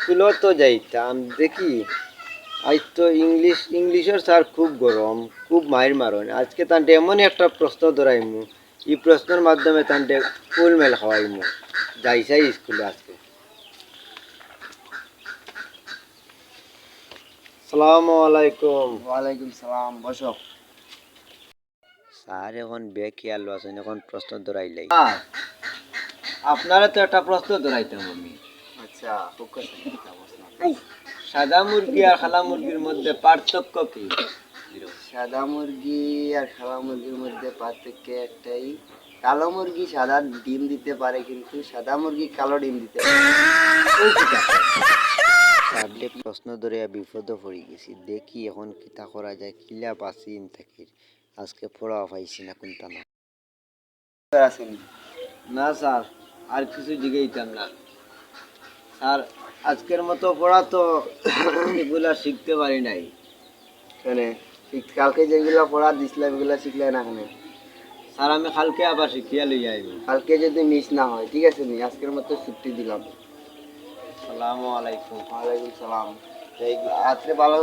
স্কুলও তো যাইতাম দেখি আজ তো ইংলিশের স্যার খুব গরম খুব মাইর মারন আজকে তান্টে এমন একটা প্রশ্ন ধরাইমু এই প্রশ্নের মাধ্যমে তান্টে ফুল মেল খাওয়াইমু যাইছাই স্কুলে আজকে। আসসালামু আলাইকুম। ওয়ালাইকুম সালাম, বসো। স্যার এখন বেখেয়াল আছেন, এখন প্রশ্ন ধরাইলাই। হ্যাঁ, আপনারা তো একটা প্রশ্ন ধরাইতাম আমি। আচ্ছা, খুব কথা প্রশ্ন। সাদা মুরগি আর খালা মুরগির মধ্যে পার্থক্য কি? সাদা মুরগি আর কালো মুরগির মধ্যে পার্থক্য একটাই, কালো মুরগি সাদা ডিম দিতে পারে কিন্তু সাদা মুরগি কালো ডিম দিতে পারে। সারলে প্রশ্ন ধরে বিপদ পড়ে গেছি, দেখি এখন কিতা করা যায়, কিলা বাঁচি থাকি। আজকে পড়া পাইছি না কোনটা না। আসেনি না স্যার, আর কিছু জিগাইতাম না স্যার। আজকের মতো পড়া তো এগুলা শিখতে পারি নাই। কেন? কালকে যেগুলো পড়া দিছিলাম এগুলো শিখলে না কেন? স্যার আমি কালকে আবার শিখিয়া লইয়া আইব। কালকে যদি মিস না হয় ঠিক আছে নি, আজকের মতো ছুটি দিলাম। আসসালামু আলাইকুম। ওয়ালাইকুম সালাম। এই রাত্রে ভালো